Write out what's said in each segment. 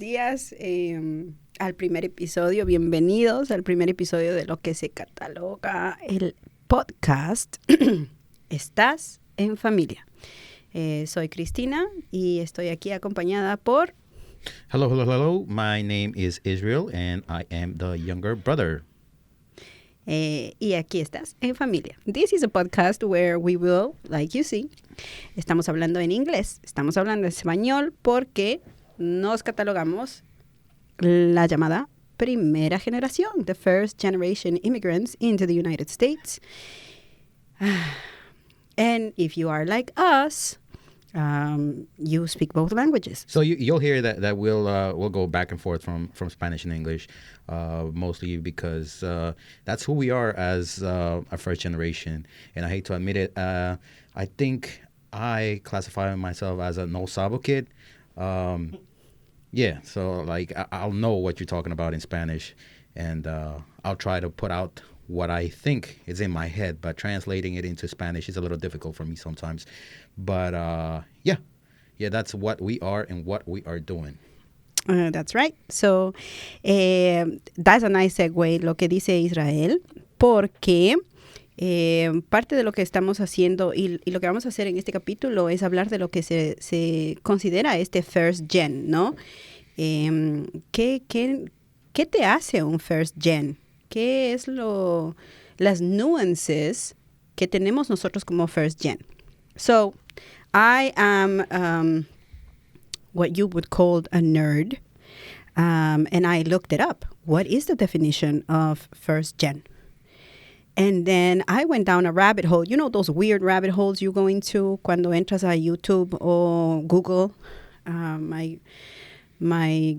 días al primer episodio. Bienvenidos al primer episodio de lo que se cataloga el podcast Estás en Familia. Soy Cristina y estoy aquí acompañada por... Hello. My name is Israel and I am the younger brother. Y aquí estás en familia. This is a podcast where we will, like you see, estamos hablando en inglés, estamos hablando en español porque nos catalogamos la llamada primera generación, the first generation immigrants into the United States. And if you are like us, you speak both languages. So you'll hear that we'll go back and forth from Spanish and English, mostly because that's who we are as a first generation. And I hate to admit it, I think I classify myself as a no sabo kid. Yeah, so like I'll know what you're talking about in Spanish, and I'll try to put out what I think is in my head, but translating it into Spanish is a little difficult for me sometimes. But yeah, that's what we are and what we are doing. That's right. So that's a nice segue lo que dice Israel, porque parte de lo que estamos haciendo y lo que vamos a hacer en este capítulo es hablar de lo que se considera este first gen, ¿no? ¿Qué te hace un first gen? ¿Qué es las nuances que tenemos nosotros como first gen? So, I am what you would call a nerd, and I looked it up. What is the definition of first gen? And then I went down a rabbit hole. You know those weird rabbit holes you go into cuando entras a YouTube or Google? My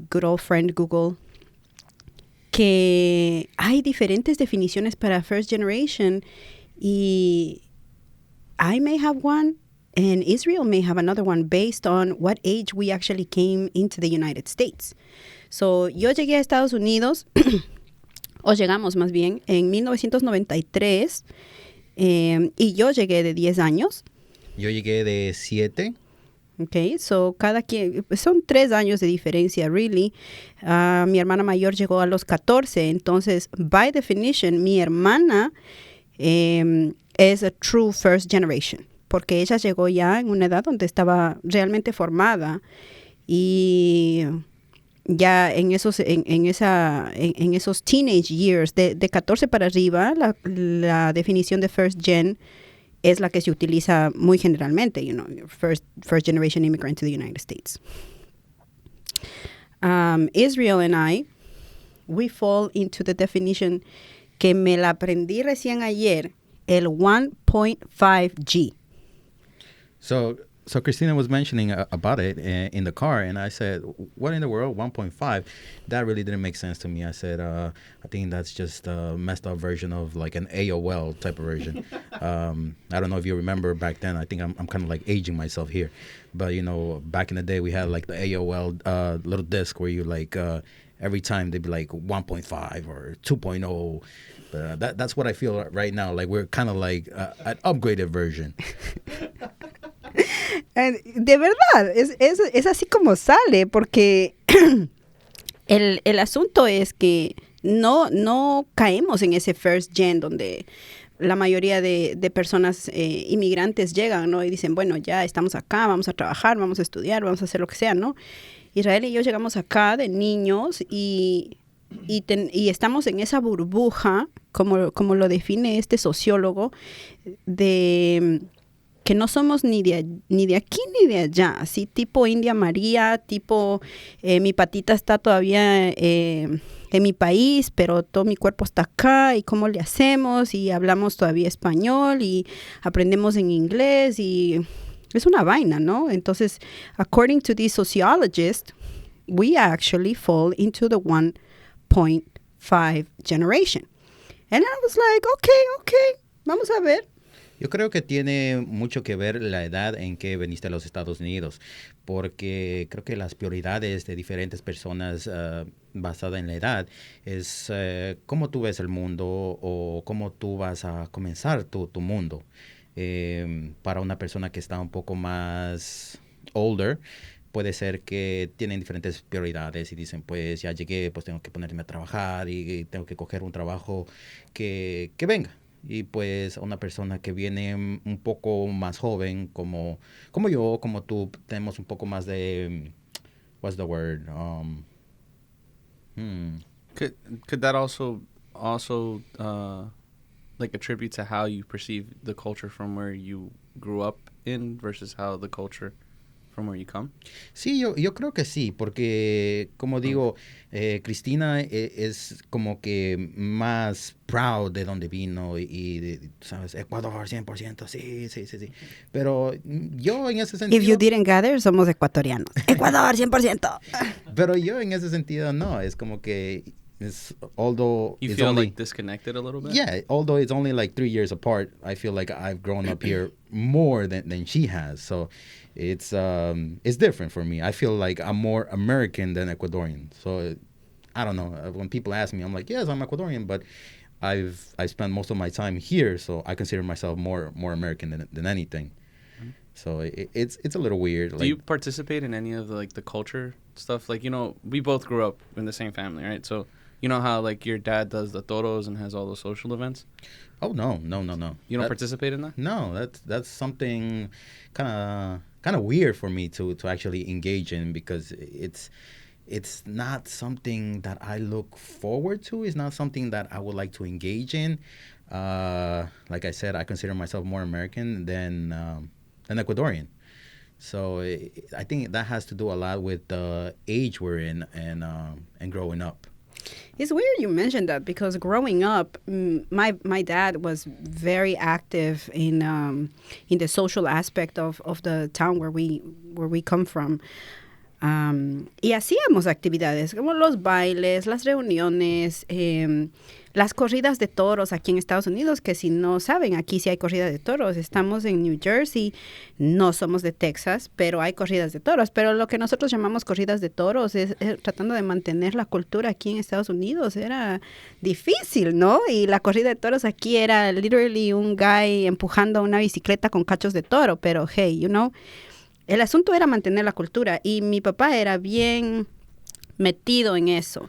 good old friend Google. Que hay diferentes definiciones para first generation y I may have one and Israel may have another one based on what age we actually came into the United States. So, yo llegué a Estados Unidos, o llegamos más bien, en 1993 y yo llegué de 10 años. Yo llegué de 7. Okay, so cada quien, son 3 años de diferencia, really. Mi hermana mayor llegó a los 14, entonces, by definition, mi hermana es a true first generation, porque ella llegó ya en una edad donde estaba realmente formada y ya en esos teenage years, de 14 para arriba, la definición de first gen es la que se utiliza muy generalmente, you know, first generation immigrant to the United States. Israel and I, we fall into the definition que me la aprendí recién ayer, el 1.5G. So Christina was mentioning about it in the car, and I said, what in the world, 1.5? That really didn't make sense to me. I said, I think that's just a messed up version of like an AOL type of version. I don't know if you remember back then. I think I'm kind of like aging myself here. But, you know, back in the day, we had like the AOL little disc where you like, every time they'd be like 1.5 or 2.0. But that's what I feel right now. Like we're kind of like an upgraded version. De verdad, es así como sale, porque el asunto es que no caemos en ese first gen donde la mayoría de personas inmigrantes llegan, ¿no? Y dicen, bueno, ya estamos acá, vamos a trabajar, vamos a estudiar, vamos a hacer lo que sea, ¿no? Israel y yo llegamos acá de niños y estamos en esa burbuja, como lo define este sociólogo, de que no somos ni de aquí ni de allá, así tipo India María, tipo mi patita está todavía en mi país, pero todo mi cuerpo está acá, y cómo le hacemos, y hablamos todavía español, y aprendemos en inglés, y es una vaina, ¿no? Entonces, according to these sociologists, we actually fall into the 1.5 generation. And I was like, okay, vamos a ver. Yo creo que tiene mucho que ver la edad en que veniste a los Estados Unidos, porque creo que las prioridades de diferentes personas basada en la edad es cómo tú ves el mundo o cómo tú vas a comenzar tu mundo. Para una persona que está un poco más older, puede ser que tienen diferentes prioridades y dicen, pues ya llegué, pues tengo que ponerme a trabajar y tengo que coger un trabajo que venga. Y pues una persona que viene un poco más joven, como yo, como tú, tenemos un poco más de, what's the word? Could that also like attribute to how you perceive the culture from where you grew up in versus how the culture from where you come? Sí, yo creo que sí, porque como digo, Cristina es como que más proud de donde vino ¿sabes? Ecuador 100%, sí. Pero yo en ese sentido... If you didn't gather, somos ecuatorianos. Ecuador 100%. Pero yo en ese sentido no, es como que... although You it's feel only, like disconnected a little bit? Yeah, although it's only like 3 years apart, I feel like I've grown up here more than she has. So it's different for me. I feel like I'm more American than Ecuadorian. So I don't know. When people ask me, I'm like, yes, I'm Ecuadorian, but I spent most of my time here, so I consider myself more American than anything. So it's a little weird. Do you participate in any of the culture stuff? Like, we both grew up in the same family, right? So you know how like your dad does the Todos and has all those social events? Oh no. You don't participate in that? No, that's something kind of weird for me to actually engage in, because it's not something that I look forward to. It's not something that I would like to engage in. Like I said, I consider myself more American than Ecuadorian. So I think that has to do a lot with the age we're in and growing up. It's weird you mentioned that, because growing up, my dad was very active in the social aspect of the town where we come from. Y hacíamos actividades como los bailes, las reuniones, las corridas de toros aquí en Estados Unidos, que si no saben, aquí sí hay corridas de toros. Estamos en New Jersey, no somos de Texas, pero hay corridas de toros. Pero lo que nosotros llamamos corridas de toros es tratando de mantener la cultura aquí en Estados Unidos. Era difícil, ¿no? Y la corrida de toros aquí era literally un guy empujando una bicicleta con cachos de toro, pero hey, el asunto era mantener la cultura, y mi papá era bien metido en eso.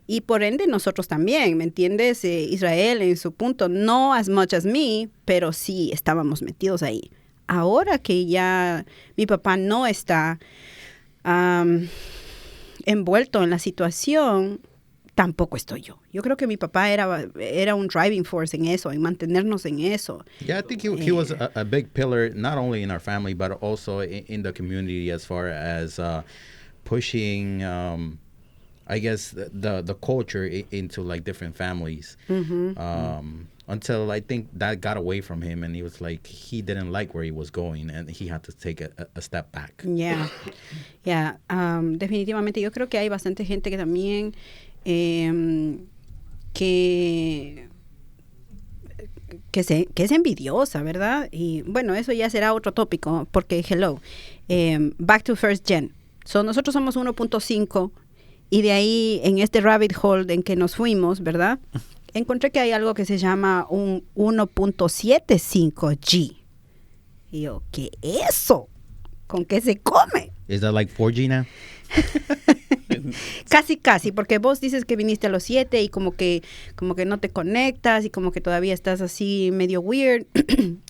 Y por ende nosotros también, ¿me entiendes? Israel en su punto, no as much as me, pero sí estábamos metidos ahí. Ahora que ya mi papá no está envuelto en la situación, tampoco estoy yo. Yo creo que mi papá era un driving force en eso, en mantenernos en eso. Yeah, I think he was a big pillar, not only in our family, but also in the community, as far as pushing, I guess, the culture into like different families. Mm-hmm. Until I think that got away from him, and he was like, he didn't like where he was going, and he had to take a step back. Yeah. Definitivamente yo creo que hay bastante gente que también que es envidiosa, ¿verdad? Y bueno, eso ya será otro tópico, porque back to first gen. Nosotros somos 1.5, y de ahí, en este rabbit hole en que nos fuimos, ¿verdad? Encontré que hay algo que se llama un 1.75G. Y yo, ¿qué es eso? ¿Con qué se come? Is that like 4G now? Casi, porque vos dices que viniste a los 7 y como que no te conectas y como que todavía estás así medio weird,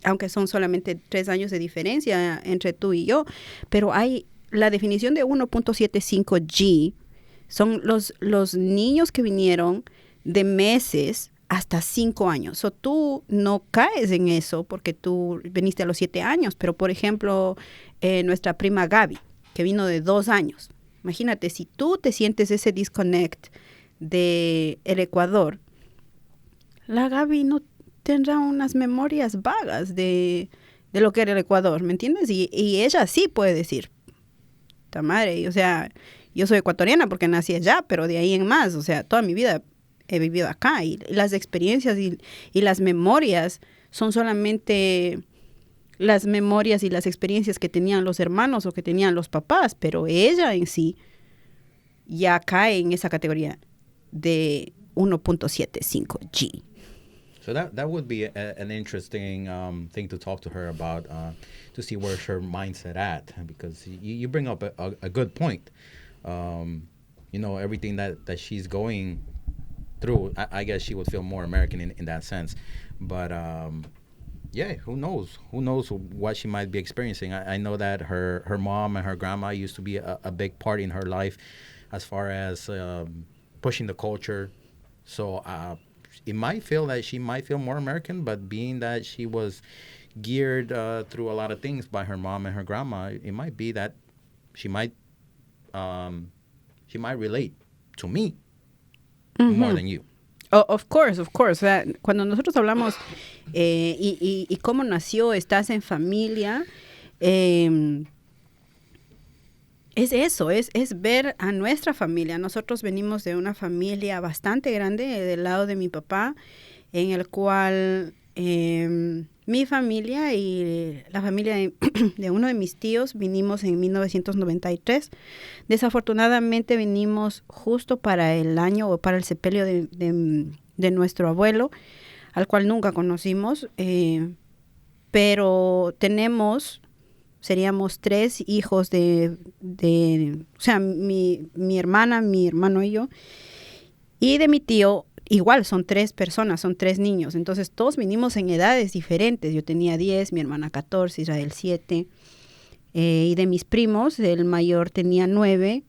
aunque son solamente 3 años de diferencia entre tú y yo. Pero hay la definición de 1.75G, son los niños que vinieron de meses hasta 5 años. Tú no caes en eso porque tú viniste a los 7 años, pero por ejemplo, nuestra prima Gaby, que vino de 2 años. Imagínate, si tú te sientes ese disconnect de el Ecuador, la Gaby no tendrá unas memorias vagas de lo que era el Ecuador, ¿me entiendes? Y ella sí puede decir, ta madre, o sea, yo soy ecuatoriana porque nací allá, pero de ahí en más, o sea, toda mi vida he vivido acá, y las experiencias y las memorias son solamente las memorias y las experiencias que tenían los hermanos o que tenían los papás, pero ella en sí ya cae en esa categoría de 1.75G. So that would be an interesting thing to talk to her about, to see where's her mindset at, because you bring up a good point. Everything that she's going through, I guess she would feel more American in that sense. But yeah, who knows? Who knows what she might be experiencing? I know that her mom and her grandma used to be a big part in her life as far as pushing the culture. So it might feel that she might feel more American, but being that she was geared through a lot of things by her mom and her grandma, it might be that she might relate to me more than you. Oh, of course. O sea, cuando nosotros hablamos y cómo nació Estás en Familia, es eso, es ver a nuestra familia. Nosotros venimos de una familia bastante grande del lado de mi papá, en el cual mi familia y la familia de uno de mis tíos vinimos en 1993. Desafortunadamente vinimos justo para el año o para el sepelio de nuestro abuelo, al cual nunca conocimos, pero seríamos 3 hijos o sea, mi hermana, mi hermano y yo, y de mi tío. Igual, son 3 personas, son 3 niños. Entonces, todos vinimos en edades diferentes. Yo tenía 10, mi hermana 14, Israel 7. Y de mis primos, el mayor tenía 9,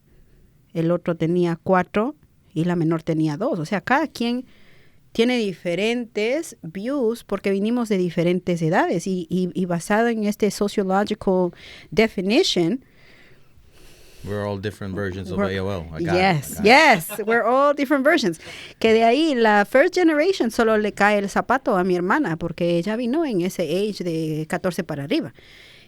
el otro tenía 4 y la menor tenía 2. O sea, cada quien tiene diferentes views porque vinimos de diferentes edades. Y basado en este sociological definition, we're all different versions of AOL. Yes, we're all different versions. Que de ahí la first generation solo le cae el zapato a mi hermana porque ella vino en ese age de 14 para arriba.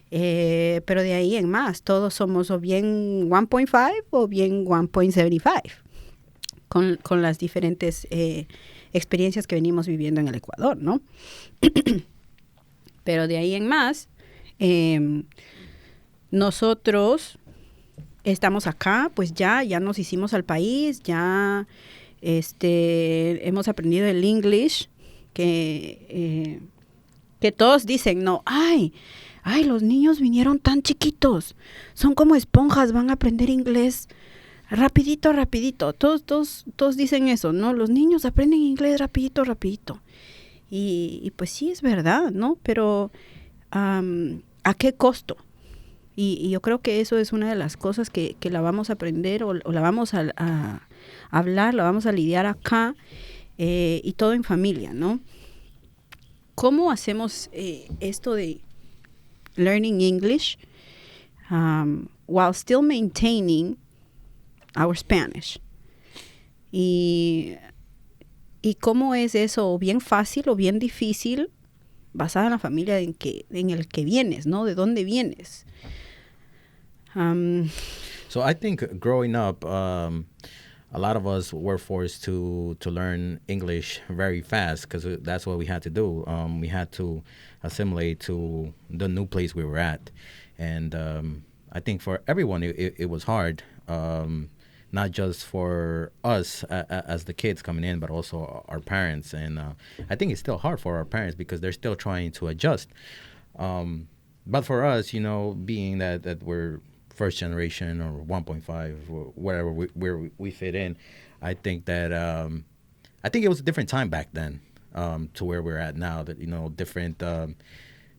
Pero de ahí en más, todos somos o bien 1.5 o bien 1.75 con las diferentes experiencias que venimos viviendo en el Ecuador, ¿no? Pero de ahí en más, nosotros estamos acá, pues ya nos hicimos al país, ya hemos aprendido el English, que todos dicen, no, ay, los niños vinieron tan chiquitos, son como esponjas, van a aprender inglés rapidito. Todos dicen eso, ¿no? Los niños aprenden inglés rapidito. Y pues sí, es verdad, ¿no? Pero ¿a qué costo? Y yo creo que eso es una de las cosas que la vamos a aprender o la vamos a hablar, la vamos a lidiar acá, y todo en familia, ¿no? ¿Cómo hacemos esto de learning English while still maintaining our Spanish? Y cómo es eso, o bien fácil o bien difícil, basada en la familia en el que vienes, ¿no? ¿De dónde vienes? So I think growing up, a lot of us were forced to learn English very fast because that's what we had to do. We had to assimilate to the new place we were at. And I think for everyone, it was hard, not just for us as the kids coming in, but also our parents. And I think it's still hard for our parents because they're still trying to adjust. But for us, being that we're first generation or 1.5 or wherever we fit in, I think that I think it was a different time back then to where we're at now. That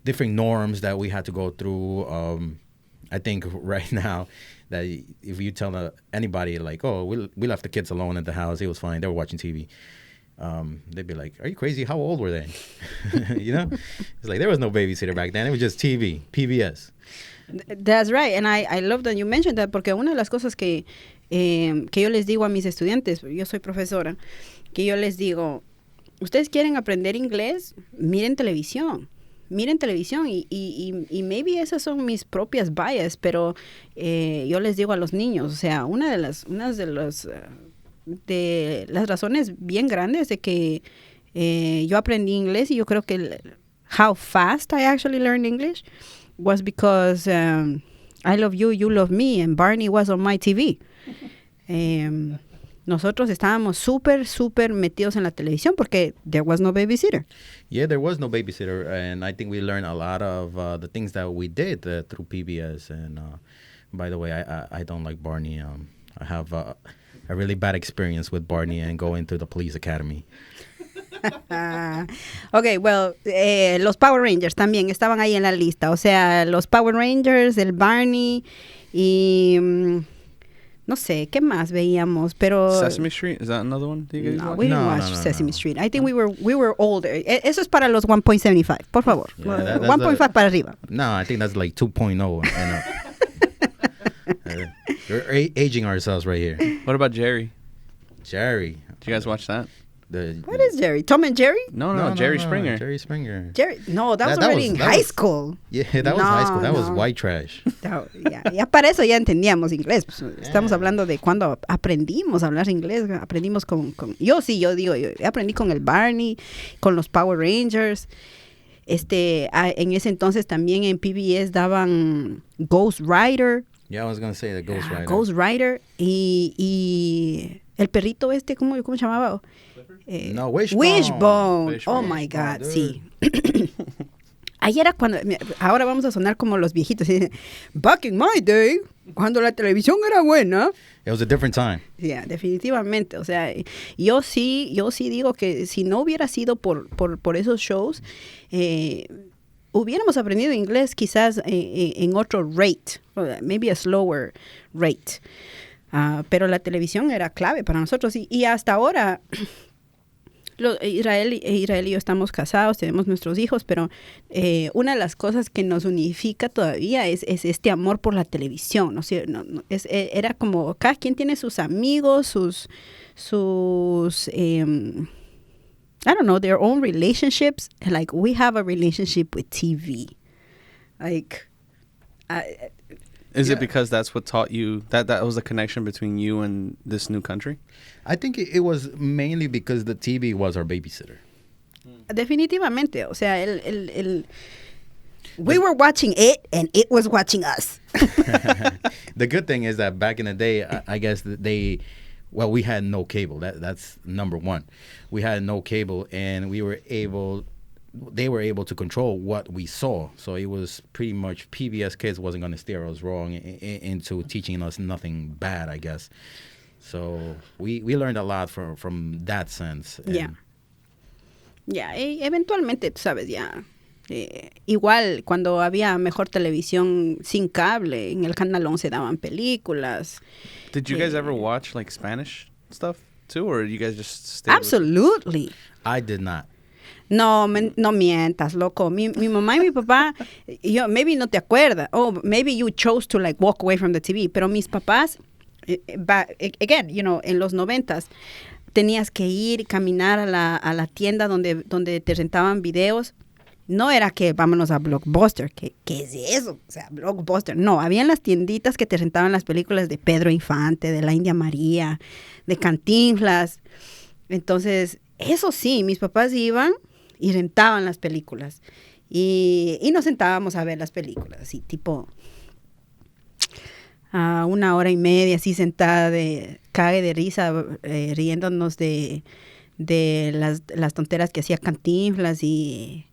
different norms that we had to go through. I think right now that if you tell anybody like, oh, we left the kids alone at the house, it was fine, they were watching TV. They'd be like, are you crazy? How old were they? It's like there was no babysitter back then. It was just TV, PBS. That's right, and I love that you mentioned that, porque una de las cosas que yo les digo a mis estudiantes, yo soy profesora, que yo les digo, ustedes quieren aprender inglés, miren televisión y maybe esas son mis propias bias, pero yo les digo a los niños, o sea, una de las razones bien grandes de que yo aprendí inglés, y yo creo que how fast I actually learned English was because I love you, you love me, and Barney was on my TV. nosotros estábamos súper metidos en la televisión porque there was no babysitter. Yeah, there was no babysitter, and I think we learned a lot of the things that we did through PBS. And by the way, I don't like Barney. I have a really bad experience with Barney and going to the police academy. Okay, well, los Power Rangers también estaban ahí en la lista. O sea, los Power Rangers, el Barney y no sé, ¿qué más veíamos? Pero Sesame Street, is that another one that you guys no, watch? we didn't watch Sesame Street. I think we were older. Eso es para los 1.75, por favor. Yeah, 1.5 para arriba. No, I think that's like 2.0. We're aging ourselves right here. What about Jerry? Jerry. Did you guys watch that? What is Jerry? Tom and Jerry? No, Jerry Springer. Jerry Springer. No, that was already in high school. Yeah, that was high school. That was white trash. Ya para eso ya entendíamos inglés. Pues, estamos hablando de cuando aprendimos a hablar inglés. Aprendimos yo aprendí con el Barney, con los Power Rangers. En ese entonces también en PBS daban Ghost Rider. Yeah, I was going to say the Ghost Rider. Ghost Rider y el perrito ¿cómo se llamaba? No, Wishbone. Wishbone. Oh my God, dude. sí. Ahí era cuando, ahora vamos a sonar como los viejitos. Back in my day, cuando la televisión era buena. It was a different time. Yeah, definitivamente. O sea, yo sí digo que si no hubiera sido por esos shows, hubiéramos aprendido inglés quizás en otro rate, maybe a slower rate. Pero la televisión era clave para nosotros y hasta ahora Israel y yo estamos casados, tenemos nuestros hijos, pero una de las cosas que nos unifica todavía es este amor por la televisión, ¿no? Era como cada quien tiene sus amigos, sus I don't know, their own relationships. Like we have a relationship with TV. Like Is it because that's what taught you, that was the connection between you and this new country? I think it was mainly because the TV was our babysitter. Definitivamente. O sea, we were watching it and it was watching us. The good thing is that back in the day, I guess we had no cable. That's number one. We had no cable, and they were able to control what we saw. So it was pretty much PBS Kids wasn't going to steer us wrong into teaching us nothing bad, I guess. So we learned a lot from that sense. Eventualmente, tú sabes, igual cuando había mejor televisión sin cable, en el Canal 11 daban películas. Did you guys ever watch like Spanish stuff too, or you guys just stayed Absolutely. I did not. No mientas, loco. Mi mamá y mi papá, maybe no te acuerdas, maybe you chose to like walk away from the TV, pero mis papás, again, en los 90s, tenías que ir y caminar a la tienda donde te rentaban videos. No era que vámonos a Blockbuster, ¿qué es eso? O sea, Blockbuster. No, habían las tienditas que te rentaban las películas de Pedro Infante, de la India María, de Cantinflas. Entonces, eso sí, mis papás iban y rentaban las películas. Y nos sentábamos a ver las películas, así tipo a 1 hora y media, así sentada cague de risa, riéndonos de las tonteras que hacía Cantinflas y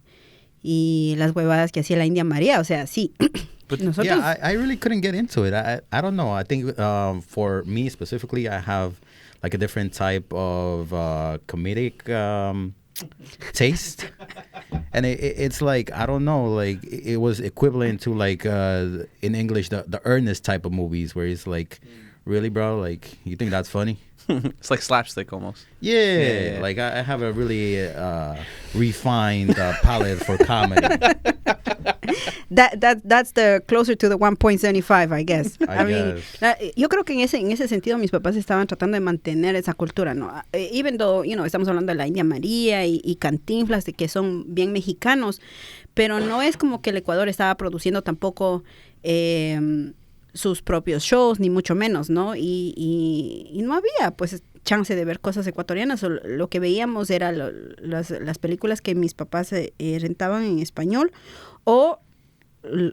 las huevadas que hacía la India María. O sea, sí. Nosotros, yeah, I really couldn't get into it. I don't know. I think for me specifically, I have like a different type of comedic taste. And it's like, I don't know, like it was equivalent to like in English, the earnest type of movies where it's like, really, bro? Like, you think that's funny? It's like slapstick almost. Yeah. Like I have a really refined palate for comedy. That's the closer to the 1.75, I guess. I mean, yo creo que en ese sentido mis papás estaban tratando de mantener esa cultura, ¿no? Even though, estamos hablando de la India María y Cantinflas, de que son bien mexicanos, pero no es como que el Ecuador estaba produciendo tampoco sus propios shows, ni mucho menos, ¿no? Y no había, pues, chance de ver cosas ecuatorianas. Lo que veíamos era las películas que mis papás rentaban en español, o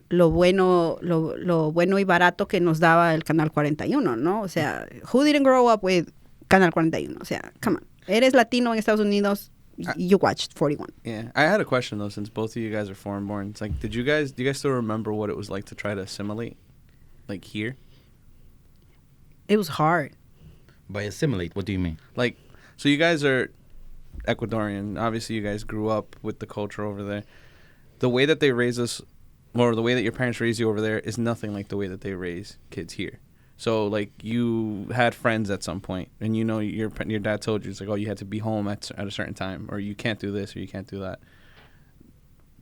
lo bueno y barato que nos daba el Canal 41, ¿no? O sea, who didn't grow up with Canal 41. O sea, come on. Eres latino en Estados Unidos, you watched 41. Yeah, I had a question though, since both of you guys are foreign born. It's like, do you guys still remember what it was like to try to assimilate, like here? It was hard. By assimilate, what do you mean? Like, so you guys are Ecuadorian. Obviously, you guys grew up with the culture over there. The way that they raise us, or the way that your parents raise you over there, is nothing like the way that they raise kids here. So, like, you had friends at some point, and you know your dad told you, it's like, oh, you had to be home at a certain time, or you can't do this, or you can't do that.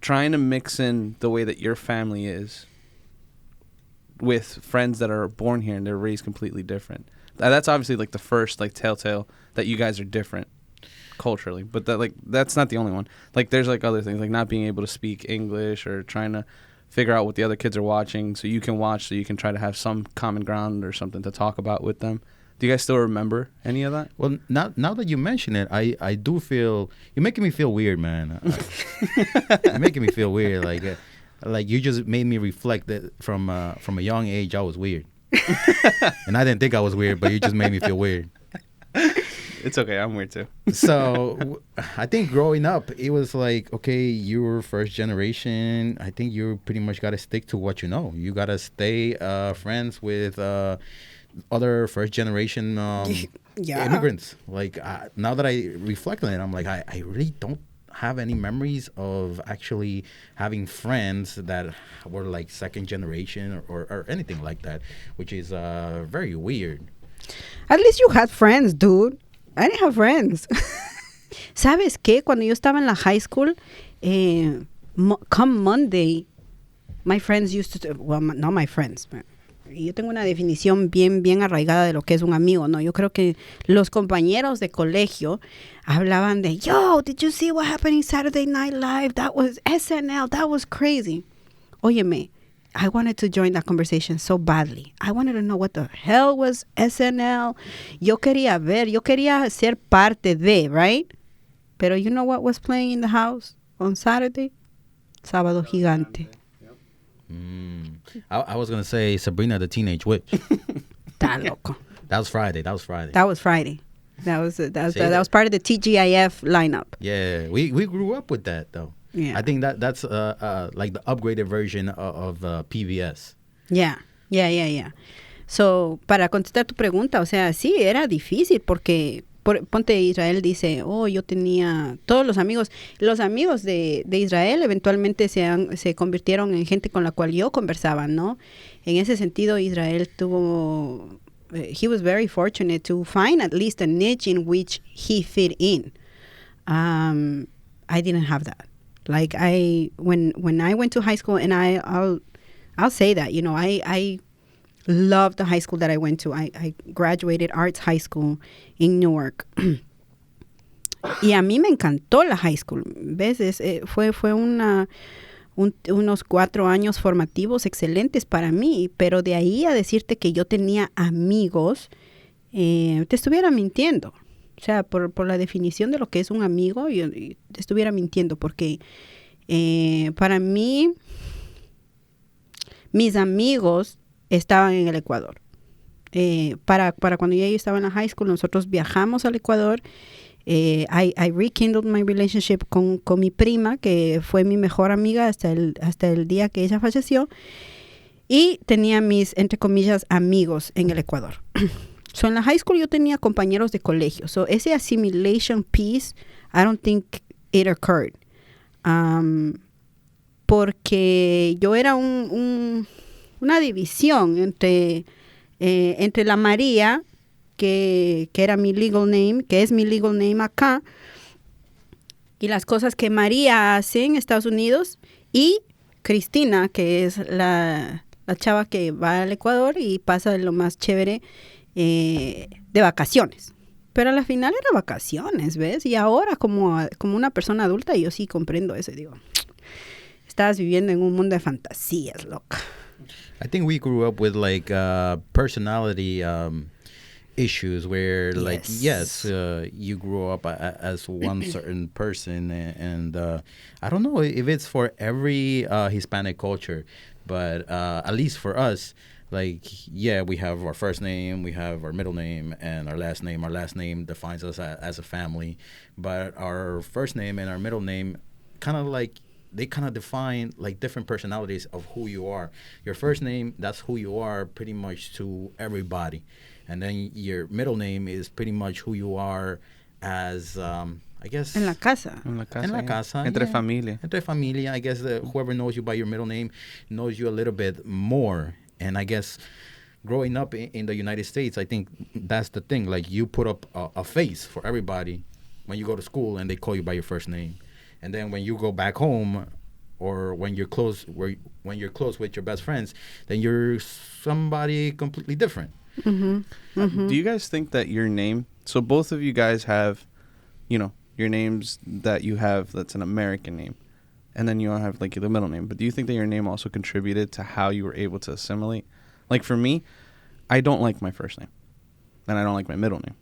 Trying to mix in the way that your family is with friends that are born here and they're raised completely different. That's obviously, like, the first, like, telltale that you guys are different culturally. But that's not the only one. Like, there's, like, other things, like not being able to speak English or trying to figure out what the other kids are watching so you can watch, so you can try to have some common ground or something to talk about with them. Do you guys still remember any of that? Well, now that you mention it, I do feel, you're making me feel weird, man. You're making me feel weird. Like you just made me reflect that from a young age I was weird. And I didn't think I was weird, but you just made me feel weird. It's okay, I'm weird too. So I think growing up, it was like, okay, you were first generation. I think you pretty much got to stick to what you know. You got to stay friends with other first generation immigrants. Like now that I reflect on it, I'm like, I really don't have any memories of actually having friends that were like second generation or anything like that, which is very weird. At least you had friends, dude. I didn't have friends. ¿Sabes qué? Cuando yo estaba en la high school, come Monday, my friends used to, well, not my friends, but yo tengo una definición bien arraigada de lo que es un amigo, ¿no? Yo creo que los compañeros de colegio hablaban de, yo, did you see what happened in Saturday Night Live? That was SNL, that was crazy. Óyeme, I wanted to join that conversation so badly. I wanted to know what the hell was SNL. Yo quería ser parte de, right? Pero you know what was playing in the house on Saturday? Sábado Gigante. I was going to say Sabrina the Teenage Witch. Está loco. That was Friday. That was Friday. That was part of the TGIF lineup. Yeah, we grew up with that, though. Yeah. I think that's like the upgraded version of PBS. Yeah. So, para contestar tu pregunta, o sea, sí, era difícil porque, ponte, Israel dice, oh, yo tenía todos los amigos de Israel eventualmente se convirtieron en gente con la cual yo conversaba, ¿no? En ese sentido, Israel tuvo, he was very fortunate to find at least a niche in which he fit in. I didn't have that. Like when I went to high school, and I'll say that, you know, I loved the high school that I went to. I graduated Arts High School in Newark. Y a mí me encantó la high school. ¿Ves? Fue unos 4 años formativos excelentes para mí, pero de ahí a decirte que yo tenía amigos, te estuviera mintiendo. O sea, por la definición de lo que es un amigo, yo te estuviera mintiendo, porque para mí, mis amigos estaban en el Ecuador. Para cuando yo estaba en la high school, nosotros viajamos al Ecuador. I rekindled my relationship con mi prima, que fue mi mejor amiga hasta el día que ella falleció. Y tenía mis, entre comillas, amigos en el Ecuador. So, en la high school yo tenía compañeros de colegio. So, ese assimilation piece, I don't think it occurred. Porque yo era una división entre la María, que era mi legal name, que es mi legal name acá, y las cosas que María hace en Estados Unidos, y Cristina, que es la chava que va al Ecuador y pasa lo más chévere de vacaciones. Pero a la final era vacaciones, ¿ves? Y ahora como una persona adulta yo sí comprendo eso y digo, estás viviendo en un mundo de fantasías, loca. I think we grew up with like personality issues where like, yes, you grew up as one certain person, and I don't know if it's for every Hispanic culture, but at least for us, like, yeah, we have our first name, we have our middle name, and our last name. Our last name defines us as a family, but our first name and our middle name kind of like, they kind of define like different personalities of who you are. Your first name, that's who you are pretty much to everybody, and then your middle name is pretty much who you are as I guess En la casa. En la casa. En la yeah. casa, Entre yeah. familia. Entre familia, I guess whoever knows you by your middle name knows you a little bit more. And I guess growing up in the United States, I think that's the thing. Like, you put up a face for everybody when you go to school, and they call you by your first name. And then when you go back home, or when you're close with your best friends, then you're somebody completely different. Mm-hmm. Mm-hmm. Do you guys think that your name, so both of you guys have, you know, your names that you have that's an American name, and then you all have like the middle name, but do you think that your name also contributed to how you were able to assimilate? Like for me, I don't like my first name, and I don't like my middle name.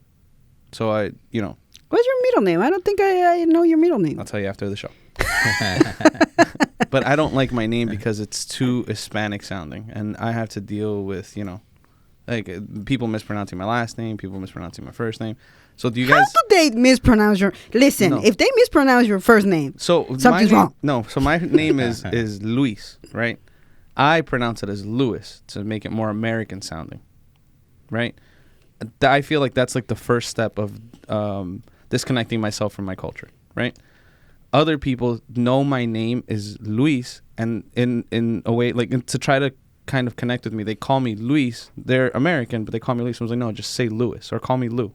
So I, you know. What's your middle name? I don't think I know your middle name. I'll tell you after the show. But I don't like my name because it's too Hispanic sounding, and I have to deal with, you know, like people mispronouncing my last name, people mispronouncing my first name. So do you guys? How do they mispronounce your? Listen, No. if they mispronounce your first name, So something's my name, wrong. No, so my name is Luis, right? I pronounce it as Louis to make it more American sounding, right? I feel like that's like the first step of disconnecting myself from my culture, right? Other people know my name is Luis, and in a way, like to try to kind of connect with me, they call me Luis. They're American, but they call me Luis. I was like, no, just say Louis or call me Lou.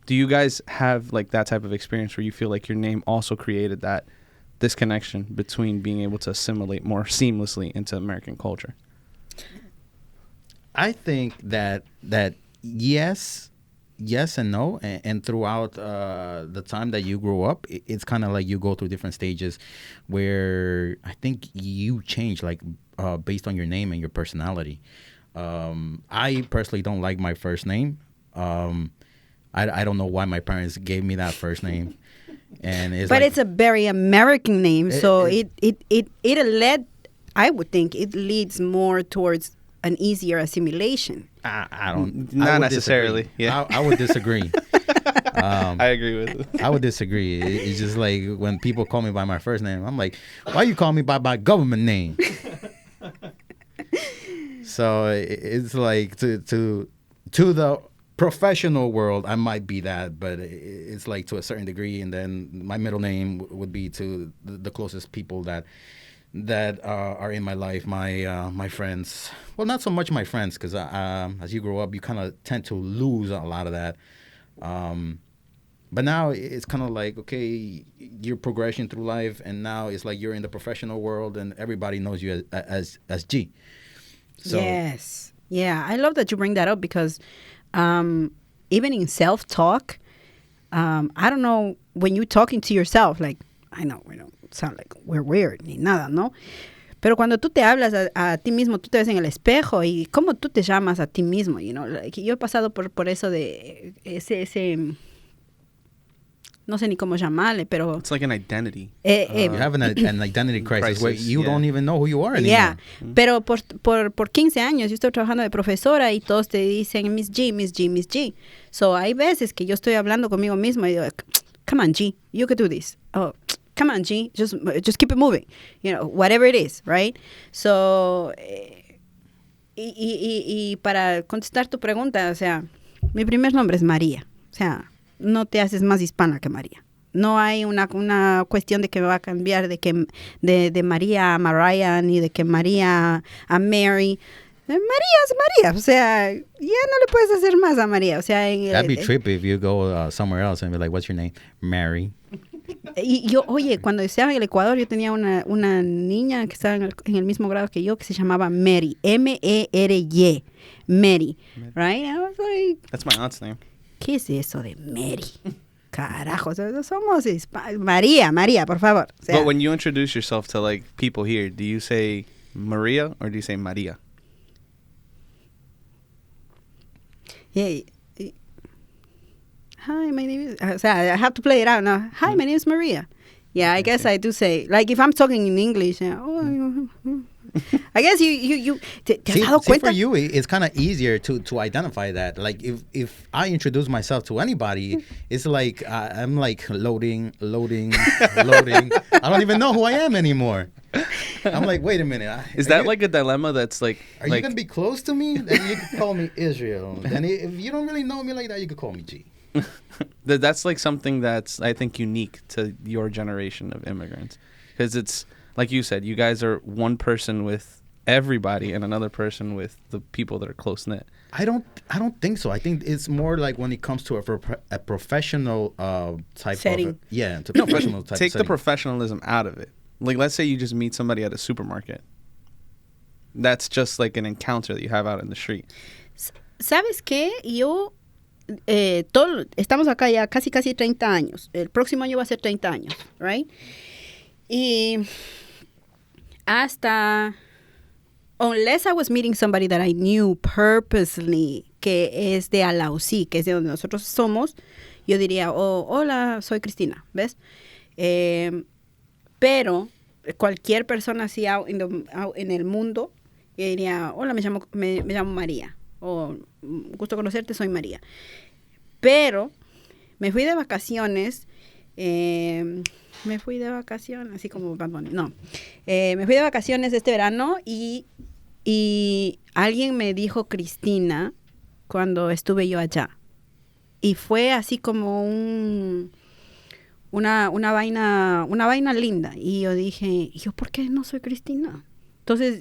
Do you guys have like that type of experience where you feel like your name also created that disconnection between being able to assimilate more seamlessly into American culture? I think that yes and no, and throughout the time that you grow up, it's kind of like you go through different stages where I think you change, like based on your name and your personality. I personally don't like my first name. I don't know why my parents gave me that first name, and It's a very American name, so it led. I would think it leads more towards an easier assimilation. I don't. Not I would necessarily. disagree. Yeah, I would disagree. I agree with it. I would disagree. It's just like when people call me by my first name, I'm like, why you call me by my government name? So it's like to the professional world, I might be that, but it's like to a certain degree. And then my middle name would be to the closest people that are in my life, my friends. Well, not so much my friends, because as you grow up, you kind of tend to lose a lot of that. But now it's kind of like, okay, you're progressing through life, and now it's like you're in the professional world, and everybody knows you as G. So, yes. Yeah, I love that you bring that up because even in self-talk, I don't know, when you're talking to yourself, like, I know we don't sound like we're weird ni nada, ¿no? Pero cuando tú te hablas a ti mismo, tú te ves en el espejo y cómo tú te llamas a ti mismo, you know? Like, yo he pasado por eso de ese no sé ni cómo llamarle, pero It's like an identity. you have an identity crisis where you don't even know who you are anymore. Yeah, pero por 15 años yo estoy trabajando de profesora y todos te dicen Miss G, Miss G, Miss G. So hay veces que yo estoy hablando conmigo mismo y digo, come on G, you can do this. Oh, come on G, just keep it moving. You know, whatever it is, right? So, y para contestar tu pregunta, o sea, mi primer nombre es María. O sea, no te haces más hispana que María. No hay una cuestión de que me va a cambiar de María a Mariah, ni de que María a Mary. María es María. O sea, ya no le puedes hacer más a María. O sea, That'd be trippy if you go somewhere else and be like, what's your name? Mary. Y yo, oye, cuando estaba en el Ecuador, yo tenía una niña que estaba en el mismo grado que yo, que se llamaba Mary. M-E-R-Y. Mary. Right? I was like, That's my aunt's name. ¿qué es eso de Mary? Carajo, somos María, por favor. O sea, But when you introduce yourself to like people here, do you say Maria or do you say Maria? yeah, hi, my name is... O sea, I have to play it out now. Hi, my name is Maria. Yeah, I guess I do say... Like, if I'm talking in English, I guess you ¿te has dado See, cuenta? for you, it's kind of easier to identify that. Like, if I introduce myself to anybody, it's like I'm like loading. I don't even know who I am anymore. I'm like, wait a minute. Is that like a dilemma that's like... Are you going to be close to me? Then you can call me Israel. And if you don't really know me like that, you could call me G. That's like something that's, I think, unique to your generation of immigrants. Because it's, like you said, you guys are one person with everybody and another person with the people that are close-knit. I don't think so. I think it's more like when it comes to a professional type setting. of... Yeah, to professional type Take setting. the professionalism out of it. Like, let's say you just meet somebody at a supermarket. That's just like an encounter that you have out in the street. ¿Sabes qué? Yo, estamos acá ya casi 30 años. El próximo año va a ser 30 años, right? Y hasta, unless I was meeting somebody that I knew purposely, que es de Alausí, que es de donde nosotros somos, yo diría, oh, hola, soy Cristina, ¿ves? Pero cualquier persona así out en el mundo, yo diría, hola, me llamo María, o gusto conocerte, soy María. Pero me fui de vacaciones, así como Bad Bunny, no. Me fui de vacaciones este verano y alguien me dijo Cristina cuando estuve yo allá. Y fue así como una vaina linda. Y yo dije, ¿yo por qué no soy Cristina? Entonces,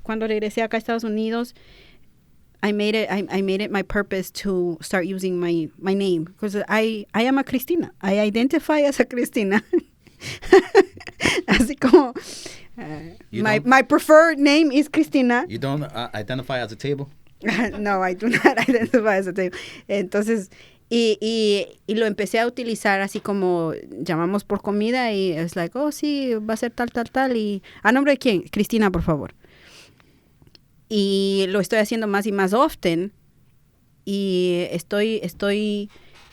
cuando regresé acá a Estados Unidos, I made it my purpose to start using my name because I am a Cristina. I identify as a Cristina. Así como my preferred name is Cristina. You don't identify as a table? No, I do not identify as a table. Entonces, y lo empecé a utilizar así como llamamos por comida y es like, oh, sí, va a ser tal. Y, ¿a nombre de quién? Cristina, por favor. Y lo estoy haciendo más y más often y estoy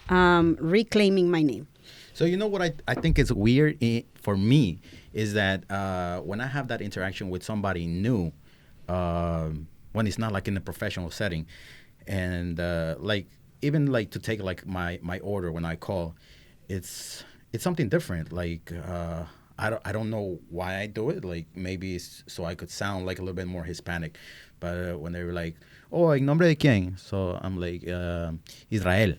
reclaiming my name. So you know what I think is weird for me is that when I have that interaction with somebody new, when it's not like in a professional setting, and like even like to take like my order when I call, it's something different. Like I don't know why I do it. Like maybe it's so I could sound like a little bit more Hispanic. But when they were like, oh, ¿en nombre de quién? So I'm like, Israel.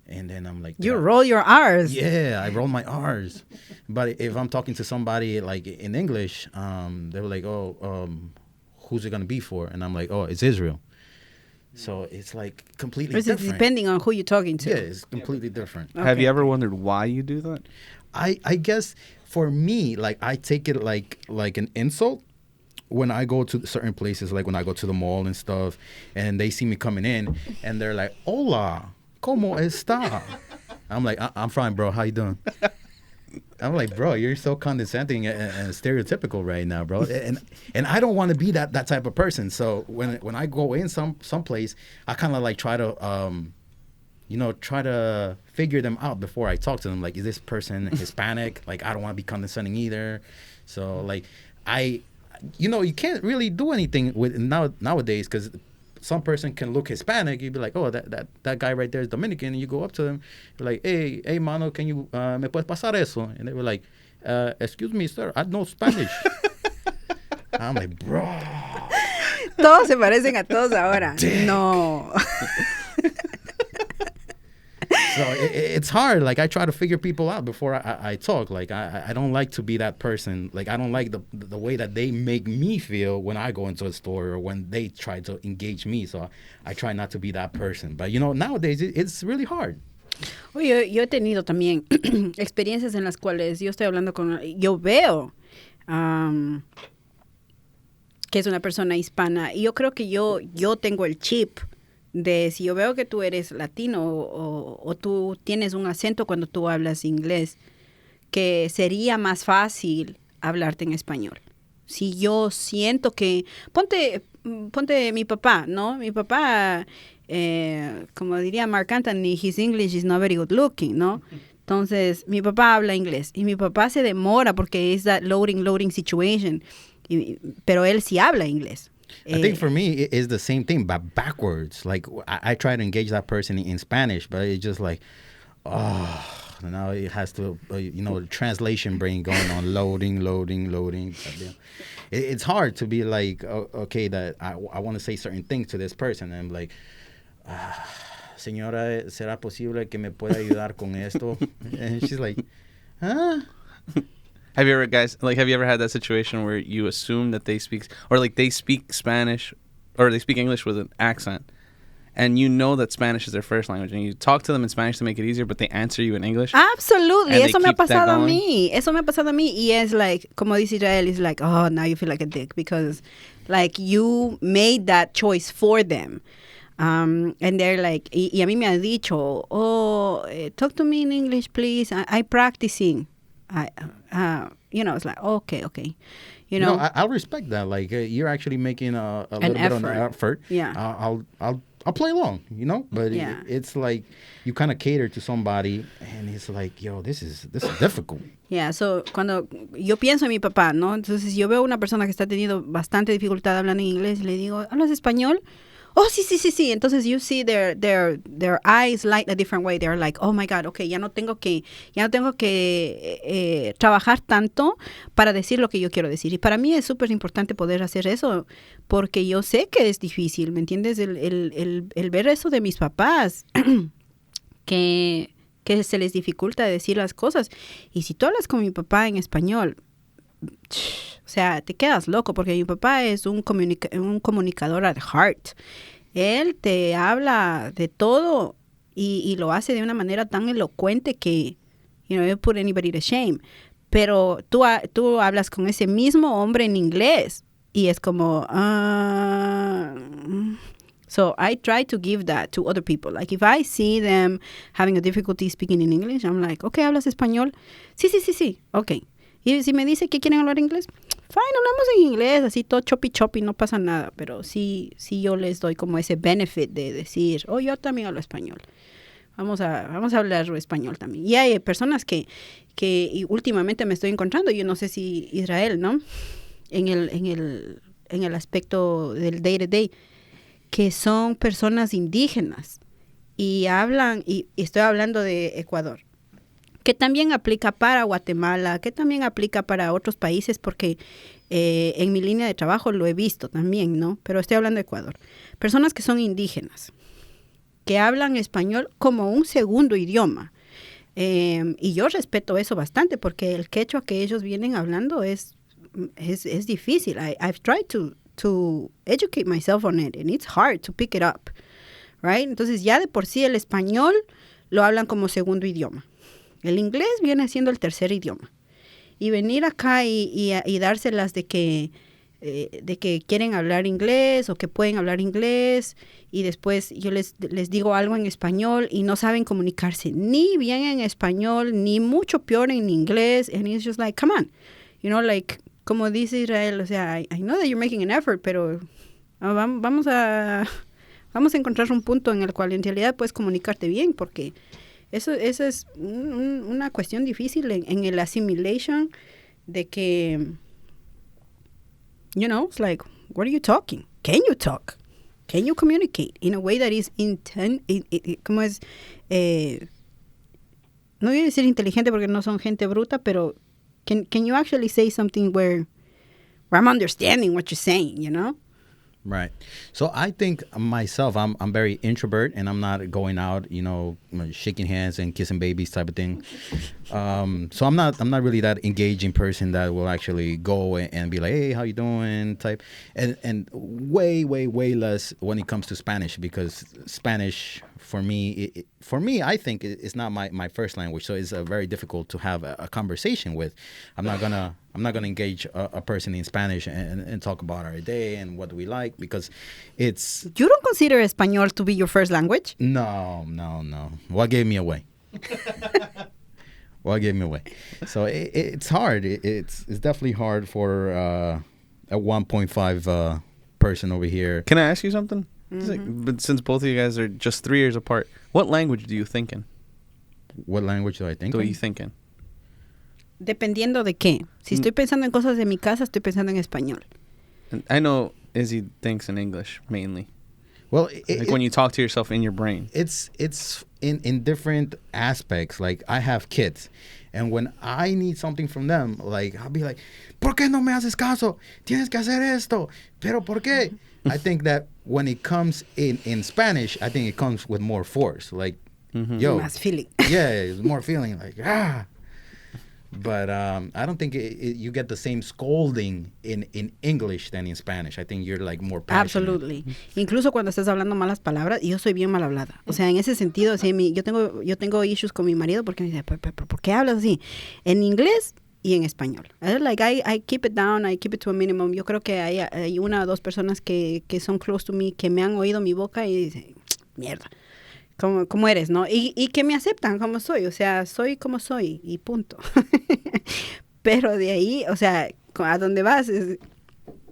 And then I'm like... You roll your R's. Yeah, I roll my R's. But if I'm talking to somebody like in English, they were like, oh, who's it going to be for? And I'm like, oh, it's Israel. So it's like completely different. Depending on who you're talking to. Yeah, it's completely different. Okay. Have you ever wondered why you do that? I guess for me, like I take it like an insult. When I go to certain places, like when I go to the mall and stuff, and they see me coming in, and they're like, "Hola, ¿cómo está?" I'm like, "I'm fine, bro. How you doing?" I'm like, "Bro, you're so condescending and stereotypical right now, bro." And I don't want to be that type of person. So when I go in some place, I kind of like try to try to figure them out before I talk to them. Like, is this person Hispanic? Like, I don't want to be condescending either. So like you can't really do anything with nowadays because some person can look Hispanic. You'd be like, oh, that guy right there is Dominican. And you go up to them. You're like, hey, mano, can you, me puedes pasar eso? And they were like, excuse me, sir, I know Spanish. I'm like, bro. Todos se parecen a todos ahora. Dick. No. So it's hard. Like, I try to figure people out before I talk. Like, I don't like to be that person. Like, I don't like the way that they make me feel when I go into a store or when they try to engage me. So I try not to be that person. But, nowadays, it's really hard. Oye, yo he tenido también experiencias en las cuales yo estoy hablando yo veo que es una persona hispana. Y yo creo que yo tengo el chip de si yo veo que tú eres latino o tú tienes un acento cuando tú hablas inglés, que sería más fácil hablarte en español. Si yo siento que... Ponte mi papá, ¿no? Mi papá, como diría Mark Anthony, his English is not very good looking, ¿no? Entonces, mi papá habla inglés y mi papá se demora porque es that loading situation. Pero él sí habla inglés. I think for me, it's the same thing, but backwards. Like, I try to engage that person in Spanish, but it's just like, now it has to, the translation brain going on, loading. It's hard to be like, okay, that I want to say certain things to this person. And I'm like, señora, ¿será posible que me pueda ayudar con esto? And she's like, huh? Have you ever had that situation where you assume that they speak Spanish or they speak English with an accent, and you know that Spanish is their first language, and you talk to them in Spanish to make it easier, but they answer you in English? Absolutely. Eso me ha pasado a mí. Y es like, como dice Israel, it's like, oh, now you feel like a dick because like you made that choice for them. And they're like, y a mí me ha dicho, talk to me in English, please. I practicing. It's like, okay. No, I'll respect that. Like, you're actually making a little bit of an effort. Yeah. I'll play along, But it's like you kind of cater to somebody, and it's like, yo, this is difficult. Yeah, so cuando yo pienso en mi papá, ¿no? Entonces yo veo una persona que está teniendo bastante dificultad hablando en inglés y le digo, ¿hablas español? Oh, sí. Entonces you see their eyes light a different way. They're like, oh my God, okay, ya no tengo que trabajar tanto para decir lo que yo quiero decir. Y para mí es súper importante poder hacer eso porque yo sé que es difícil, ¿me entiendes? El ver eso de mis papás que se les dificulta decir las cosas. Y si tú hablas con mi papá en español, o sea, te quedas loco porque mi papá es un comunicador at heart. Él te habla de todo y lo hace de una manera tan elocuente que, you put anybody to shame. Pero tú hablas con ese mismo hombre en inglés y es como, So I try to give that to other people. Like if I see them having a difficulty speaking in English, I'm like, okay, ¿hablas español? Sí, okay. Y si me dice que quieren hablar inglés, fine, hablamos en inglés, así todo choppy, no pasa nada. Pero sí yo les doy como ese benefit de decir, yo también hablo español. Vamos a hablar español también. Y hay personas que últimamente me estoy encontrando, yo no sé si Israel, ¿no? En el aspecto del day to day, que son personas indígenas y hablan, y estoy hablando de Ecuador, que también aplica para Guatemala, que también aplica para otros países, porque en mi línea de trabajo lo he visto también, ¿no? Pero estoy hablando de Ecuador. Personas que son indígenas, que hablan español como un segundo idioma. Y yo respeto eso bastante, porque el quechua que ellos vienen hablando es difícil. I've tried to educate myself on it, and it's hard to pick it up, right? Entonces ya de por sí el español lo hablan como segundo idioma. El inglés viene siendo el tercer idioma. Y venir acá y dárselas de que quieren hablar inglés o que pueden hablar inglés y después yo les digo algo en español y no saben comunicarse ni bien en español ni mucho peor en inglés. And it's just like, come on. Like, como dice Israel, o sea, I know that you're making an effort, pero vamos a encontrar un punto en el cual en realidad puedes comunicarte bien, porque eso es una cuestión difícil en el assimilation de que, it's like, what are you talking? Can you talk? Can you communicate in a way that is como es, no voy a decir inteligente porque no son gente bruta, pero can you actually say something where I'm understanding what you're saying, Right. So I think myself, I'm very introvert, and I'm not going out, shaking hands and kissing babies type of thing. So I'm not really that engaging person that will actually go and be like, hey, how you doing? Type, and way less when it comes to Spanish, because Spanish for me, I think it's not my first language, so it's very difficult to have a conversation with. I'm not gonna engage a person in Spanish and talk about our day and what we like, because it's... You don't consider Espanol to be your first language? No. What gave me away? So it's hard. It's definitely hard for a 1.5 person over here. Can I ask you something? Mm-hmm. But since both of you guys are just 3 years apart, what language do you think in? What language do I think in? What are you thinking? Dependiendo de qué. Si estoy pensando en cosas de mi casa, estoy pensando en español. And I know Izzy thinks in English mainly. Well, Like when you talk to yourself in your brain. it's in different aspects. Like I have kids, and when I need something from them, like I'll be like, ¿Por qué no me haces caso? Tienes que hacer esto. Pero ¿por qué? I think that when it comes in Spanish, I think it comes with more force. Like, yo, Más feeling. yeah, it's more feeling like But I don't think you get the same scolding in English than in Spanish. I think you're like more passionate. Absolutely. Incluso cuando estás hablando malas palabras, y yo soy bien mal hablada. O sea, en ese sentido, sí, yo tengo issues con mi marido porque me dice, ¿por qué hablas así? En inglés y en español. Like I keep it down, I keep it to a minimum. Yo creo que hay una o dos personas que son close to me que me han oído mi boca y dicen, mierda. Como eres, ¿no? Y que me aceptan como soy, o sea, soy como soy y punto. Pero de ahí, o sea, a donde vas es,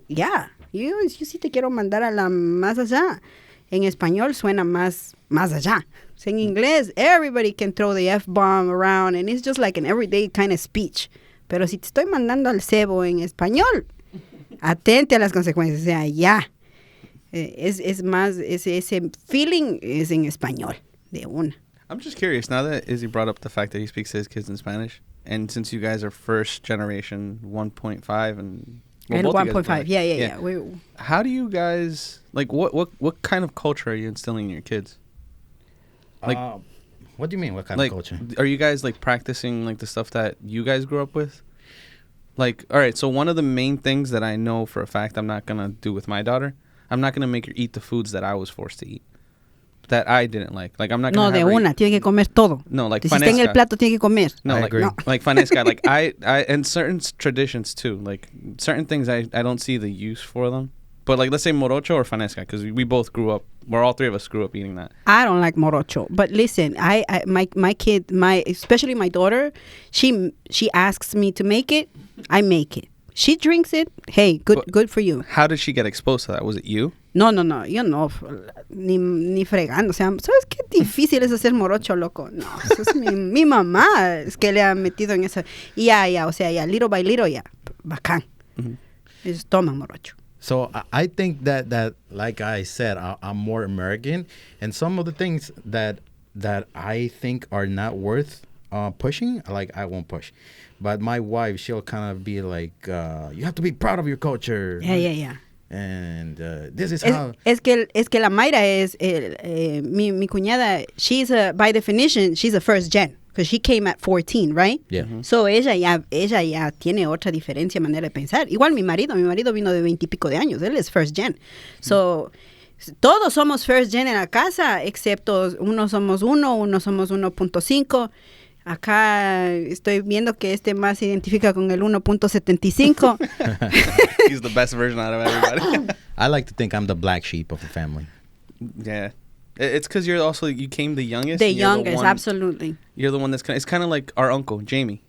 yo sí te quiero mandar a la más allá. En español suena más allá. O sea, en inglés, everybody can throw the F-bomb around and it's just like an everyday kind of speech. Pero si te estoy mandando al cebo en español, atente a las consecuencias, o sea, ya. Es más, ese feeling es en español, de una. I'm just curious, now that Izzy brought up the fact that he speaks to his kids in Spanish, and since you guys are first generation 1.5 and... Well, and 1.5, yeah. How do you guys, like, what kind of culture are you instilling in your kids? Like, what do you mean, what kind of culture? Are you guys, like, practicing, like, the stuff that you guys grew up with? Like, all right, so one of the main things that I know for a fact I'm not going to do with my daughter, I'm not going to make her eat the foods that I was forced to eat, that I didn't like. Like, I'm not going to No, de una, tiene que comer todo. No, like, si está en el plato, tiene que comer. No, like, like, fanesca. Like, I, and certain traditions, too. Like, certain things, I don't see the use for them. But, like, let's say morocho or fanesca, because we both grew up, all three of us grew up eating that. I don't like morocho. But listen, my kid, especially my daughter, she asks me to make it, I make it. She drinks it. Hey, good for you. How did she get exposed to that? Was it you? No, yo no, ni fregando. O sea, ¿sabes qué difícil es hacer morocho, loco? No, eso es mi mamá es que le ha metido en eso. Y ya, o sea, ya, little by little, ya, bacán. Ellos toman morocho. So I think that like I said, I'm more American, and some of the things that I think are not worth pushing, like I won't push. But my wife, she'll kind of be like, you have to be proud of your culture. Yeah. And this is how... Es que la Mayra es, mi cuñada, by definition, she's a first gen. Because she came at 14, right? Yeah. So ella ya tiene otra diferencia, manera de pensar. Igual mi marido vino de 20 y pico de años. Él es first gen. So... Todos somos first gen en la casa, excepto uno somos 1.5. Acá estoy viendo que más se identifica con el 1.75. He's the best version out of everybody. I like to think I'm the black sheep of the family. Yeah. It's because you came the youngest. The youngest, absolutely. You're the one it's kind of like our uncle, Jamie.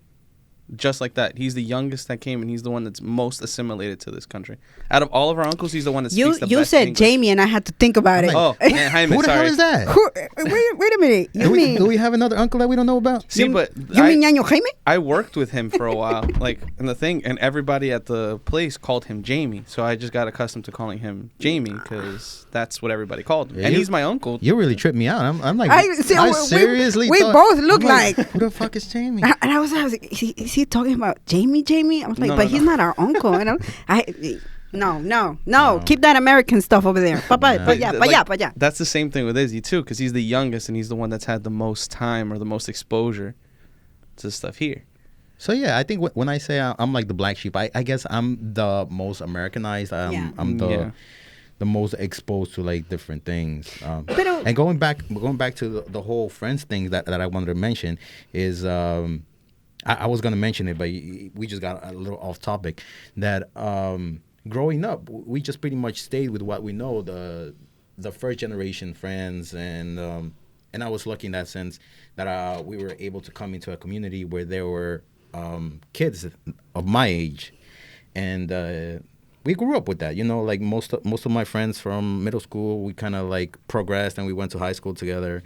Just like that. He's the youngest that came, and he's the one that's most assimilated to this country. Out of all of our uncles, he's the one that speaks the best You said English. Jamie, and I had to think about it. Oh, man, Jaime, Who the sorry. hell is that? Wait a minute. Do we have another uncle that we don't know about? See, but you mean Ñaño Jaime? I worked with him for a while, like, and everybody at the place called him Jamie, so I just got accustomed to calling him Jamie because that's what everybody called him. Yeah, and he's my uncle. You really tripped me out. I'm like, I seriously we both look like who the fuck is Jamie? And I was like, is he talking about Jamie? I was like, but he's not our uncle. And No. Keep that American stuff over there. Pa allá. That's the same thing with Izzy, too, because he's the youngest and he's the one that's had the most time or the most exposure to stuff here. So, yeah, I think when I say I'm like the black sheep, I guess I'm the most Americanized. I'm the most exposed to, like, different things. And going back to the whole friends thing that I wanted to mention is... I was going to mention it, but we just got a little off topic. That growing up, we just pretty much stayed with what we know, the first generation friends, and I was lucky in that sense that we were able to come into a community where there were kids of my age, and we grew up with that. You know, like most of my friends from middle school, we kind of like progressed and we went to high school together,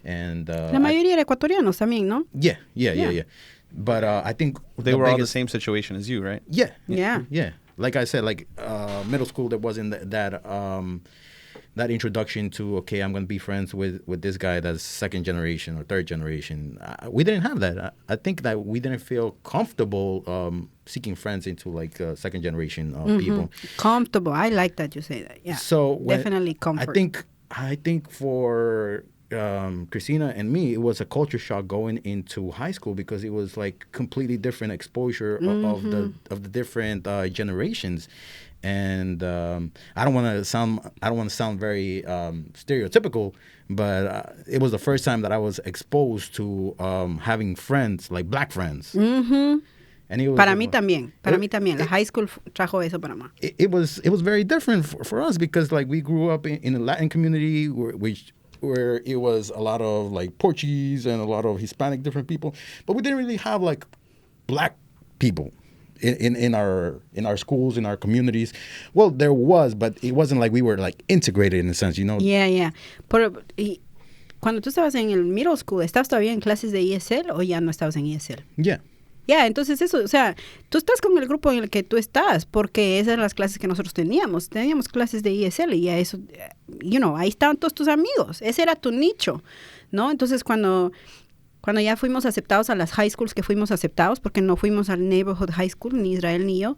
and la mayoría eran ecuatorianos también, ¿no? Yeah. But I think They were all in the same situation as you, right? Yeah. Yeah. Like I said, like middle school, there wasn't that introduction to, okay, I'm going to be friends with this guy that's second generation or third generation. We didn't have that. I think that we didn't feel comfortable seeking friends into like second generation people. Comfortable. I like that you say that. Yeah. So definitely comfort. I think for Christina and me, it was a culture shock going into high school because it was like completely different exposure of the different generations. And I don't want to sound very stereotypical, but it was the first time that I was exposed to having friends, like black friends. Mm-hmm. And it was, para mí también. La high school trajo eso para mí. It was very different for us because like we grew up in a Latin community where it was a lot of like Portuguese and a lot of Hispanic different people, but we didn't really have like black people in our schools, in our communities. Well, there was, but it wasn't like we were like integrated in a sense, you know. Yeah. Cuando tú estabas en el middle school, ¿estabas todavía en clases de ESL o ya no estabas en ESL? Yeah. Ya, entonces eso, o sea, tú estás con el grupo en el que tú estás, porque esas eran las clases que nosotros teníamos. Teníamos clases de ESL y ya eso, ahí estaban todos tus amigos. Ese era tu nicho, ¿no? Entonces, cuando ya fuimos aceptados a las high schools que fuimos aceptados, porque no fuimos al neighborhood high school, ni Israel ni yo,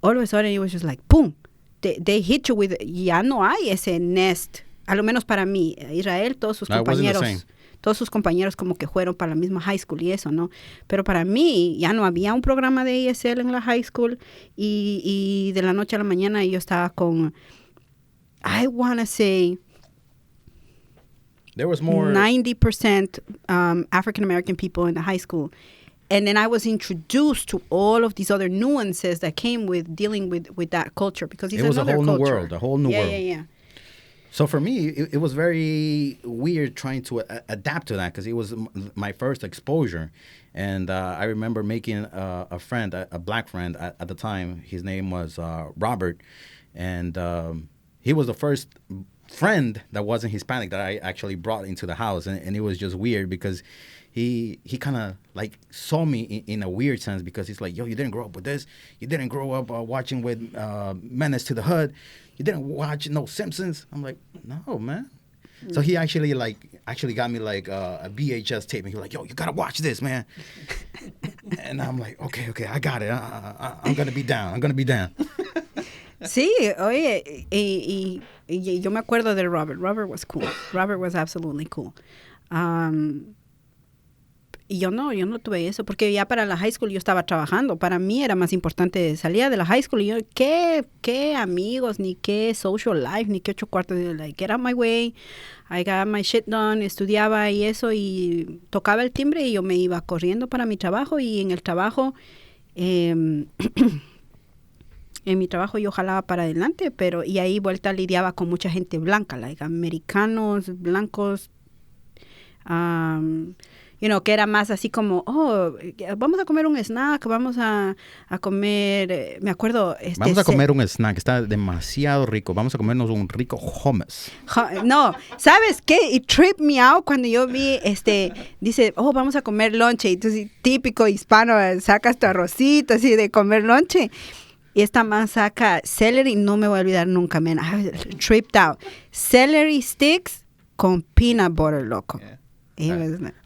all of a sudden it was just like, boom, they hit you with, ya no hay ese nest, a lo menos para mí. Israel, todos sus compañeros como que fueron para la misma high school y eso, ¿no? Pero para mí ya no había un programa de ESL en la high school y de la noche a la mañana yo estaba con, I want to say, there was more 90% African-American people in the high school. And then I was introduced to all of these other nuances that came with dealing with that culture because it's another culture. A whole new world. Yeah. So for me, it was very weird trying to adapt to that because it was my first exposure. And I remember making a friend, a black friend at the time. His name was Robert. And he was the first friend that wasn't Hispanic that I actually brought into the house. And it was just weird because he kind of like saw me in a weird sense because he's like, yo, you didn't grow up with this. You didn't grow up watching with Menace to the Hood. You didn't watch no Simpsons. I'm like, no, man. So he actually got me like a VHS tape, and he was like, yo, you gotta watch this, man. And I'm like, okay, I got it. I'm gonna be down. Sí, oye, y yo me acuerdo de Robert. Robert was cool. Robert was absolutely cool. Y yo no tuve eso, porque ya para la high school yo estaba trabajando. Para mí era más importante, salía de la high school y yo, ¿qué amigos, ni qué social life, ni qué 8 cuartos? Like, get out my way, I got my shit done, estudiaba y eso, y tocaba el timbre y yo me iba corriendo para mi trabajo. Y en el trabajo, en mi trabajo yo jalaba para adelante, y ahí vuelta lidiaba con mucha gente blanca, like americanos, blancos, que era más así como, vamos a comer un snack, vamos a comer, me acuerdo. Vamos a comer un snack, está demasiado rico, vamos a comernos un rico hummus. No, ¿sabes qué? It tripped me out cuando yo vi, dice, vamos a comer lonche, entonces típico hispano, sacas tu arrocito así de comer lonche. Y esta man saca celery, no me voy a olvidar nunca, man. I was tripped out. Celery sticks con peanut butter, loco. Yeah.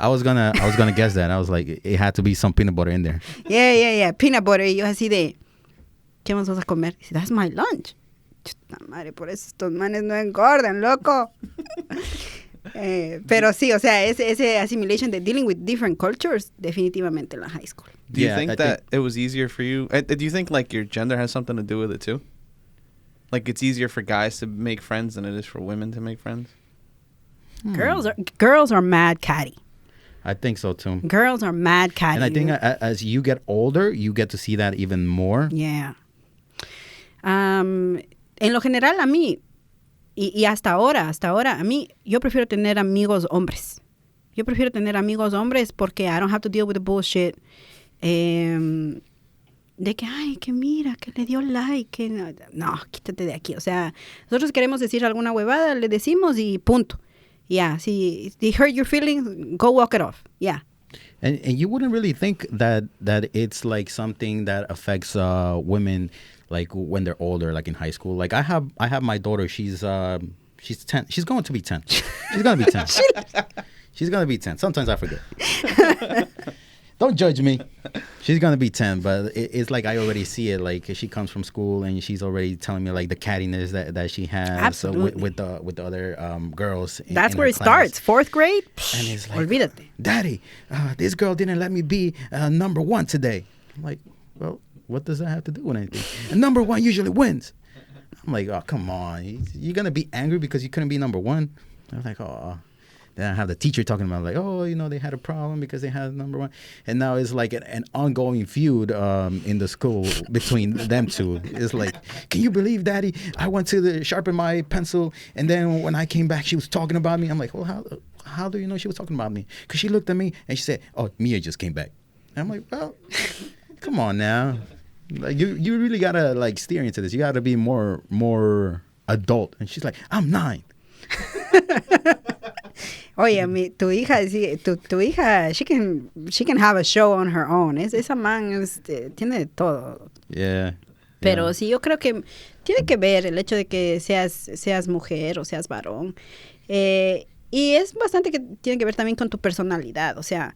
I was gonna guess that. I was like, it had to be some peanut butter in there. Yeah. Peanut butter. Y yo así de, ¿qué vamos a comer? Dice, that's my lunch. Chuta madre, por eso estos manes no engordan, loco. Pero sí, o sea, ese assimilation de dealing with different cultures, definitivamente en la high school. Do you think that it was easier for you? Do you think like your gender has something to do with it too? Like it's easier for guys to make friends than it is for women to make friends? Girls are mad catty. I think so too. Girls are mad catty. And I think as you get older, you get to see that even more. Yeah. En lo general, a mí, y hasta ahora, a mí, yo prefiero tener amigos hombres. Yo prefiero tener amigos hombres porque I don't have to deal with the bullshit. De que, ay, que mira, que le dio like, que no, quítate de aquí. O sea, nosotros queremos decir alguna huevada, le decimos y punto. Ya, si they hurt your feelings, go walk it off. Ya, And you wouldn't really think that it's like something that affects women like when they're older, like in high school. Like I have my daughter. She's 10. She's going to be 10. She's going to be 10. She's going to be 10. Sometimes I forget. Don't judge me. She's going to be 10, but it's like I already see it. Like she comes from school and she's already telling me like the cattiness that she has. Absolutely. With the other girls. That's in where her it class. starts. 4th grade? And it's like, Olvídate. Daddy, this girl didn't let me be number 1 today. I'm like, well, what does that have to do with anything? And number 1 usually wins. I'm like, oh, come on. You're going to be angry because you couldn't be number 1? I'm like, oh. Then I have the teacher talking about like, oh, they had a problem because they had number 1. And now it's like an ongoing feud in the school between them two. It's like, can you believe, Daddy? I went to sharpen my pencil. And then when I came back, she was talking about me. I'm like, well, how do you know she was talking about me? Because she looked at me and she said, oh, Mia just came back. And I'm like, well, come on now. Like you really got to like steer into this. You got to be more adult. And she's like, I'm 9. Oye, tu hija, she can have a show on her own. Esa man tiene de todo. Yeah. Pero sí, yo creo que tiene que ver el hecho de que seas mujer o seas varón. Y es bastante que tiene que ver también con tu personalidad. O sea,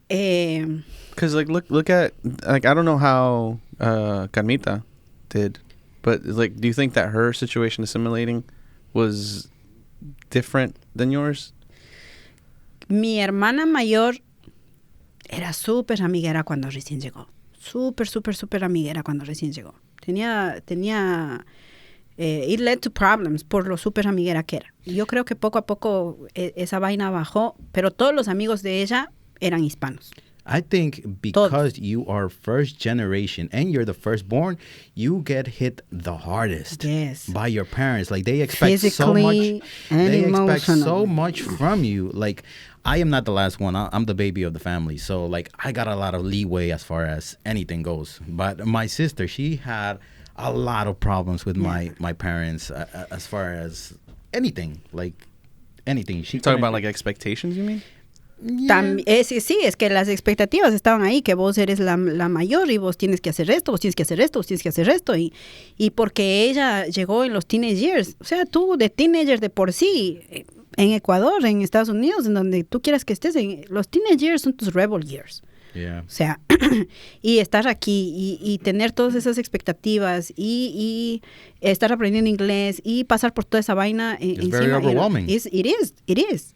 because like look at like I don't know how Carmita did, but like do you think that her situation assimilating was different than yours? Mi hermana mayor era súper amiguera cuando recién llegó. Súper amiguera cuando recién llegó. It led to problems por lo súper amiguera que era. Y yo creo que poco a poco esa vaina bajó, pero todos los amigos de ella eran hispanos. I think because you are first generation and you're the firstborn, you get hit the hardest by your parents. Like they expect so much. They expect so much from you. Like I am not the last one. I'm the baby of the family. So like I got a lot of leeway as far as anything goes. But my sister, she had a lot of problems with my parents as far as anything. Like anything. She talking about like expectations, you mean? Yeah. Sí, es que las expectativas estaban ahí, que vos eres la mayor y vos tienes que hacer esto, vos tienes que hacer esto, vos tienes que hacer esto. Y porque ella llegó en los teenage years, o sea, tú de teenager de por sí, en Ecuador, en Estados Unidos, en donde tú quieras que estés, los teenage years son tus rebel years. Yeah. O sea, y estar aquí y tener todas esas expectativas y estar aprendiendo inglés y pasar por toda esa vaina. It's very overwhelming. It is.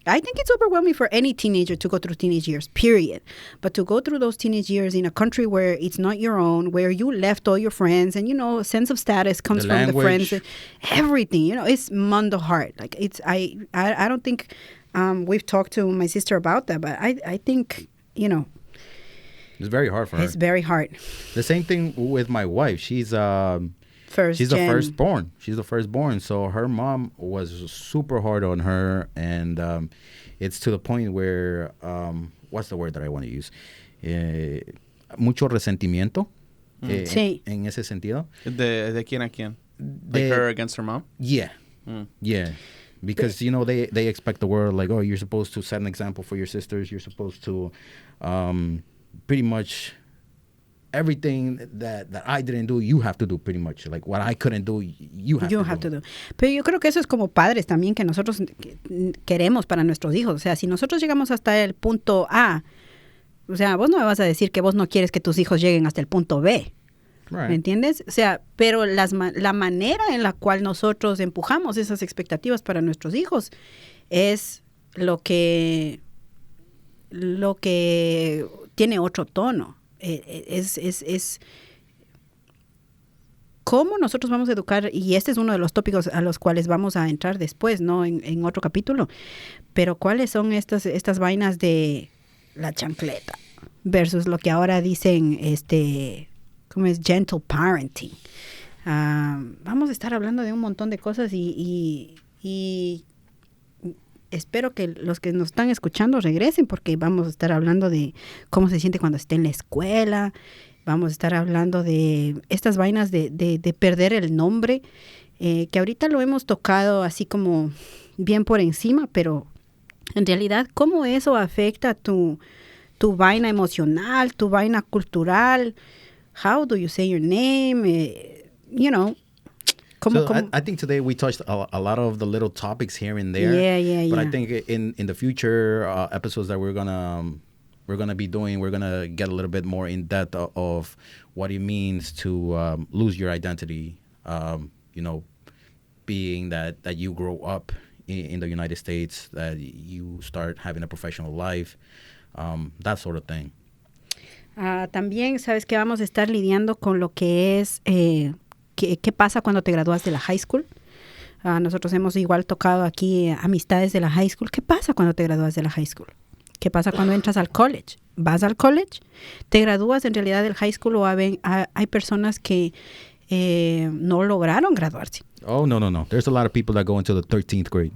I think it's overwhelming for any teenager to go through teenage years, period. But to go through those teenage years in a country where it's not your own, where you left all your friends, and, a sense of status comes from the friends, everything, it's mundo hard. Like, I don't think we've talked to my sister about that, but I think, it's very hard for her. It's very hard. The same thing with my wife. She's the firstborn. She's the firstborn. So her mom was super hard on her, and it's to the point where what's the word that I want to use? Mucho resentimiento. Sí. En ese sentido. ¿De quién a quién? Like her against her mom? Yeah. Yeah. Because, they expect the world, like, oh, you're supposed to set an example for your sisters. You're supposed to pretty much everything that I didn't do, you have to do pretty much. Like what I couldn't do, you have to do. Pero yo creo que eso es como padres también que nosotros queremos para nuestros hijos. O sea, si nosotros llegamos hasta el punto A, o sea, vos no me vas a decir que vos no quieres que tus hijos lleguen hasta el punto B. Right. ¿Me entiendes? O sea, pero la manera en la cual nosotros empujamos esas expectativas para nuestros hijos es lo que tiene otro tono. Es cómo nosotros vamos a educar, y este es uno de los tópicos a los cuales vamos a entrar después, ¿no? En otro capítulo. Pero ¿cuáles son estas vainas de la chancleta versus lo que ahora dicen, ¿cómo es? Gentle parenting. Vamos a estar hablando de un montón de cosas y espero que los que nos están escuchando regresen, porque vamos a estar hablando de cómo se siente cuando esté en la escuela. Vamos a estar hablando de estas vainas de perder el nombre, que ahorita lo hemos tocado así como bien por encima, pero en realidad, cómo eso afecta tu vaina emocional, tu vaina cultural. How do you say your name? You know. I think today we touched a lot of the little topics here and there. Yeah. But I think in the future episodes that we're gonna be doing, we're gonna get a little bit more in depth of what it means to lose your identity. Being that you grow up in the United States, that you start having a professional life, that sort of thing. También sabes que vamos a estar lidiando con lo que es qué pasa cuando te gradúas de la high school. Nosotros hemos igual tocado aquí amistades de la high school. ¿Qué pasa cuando te gradúas de la high school? ¿Qué pasa cuando entras al college? ¿Vas al college? ¿Te gradúas en realidad del high school o hay personas que no lograron graduarse? Oh, no. There's a lot of people that go into the 13th grade.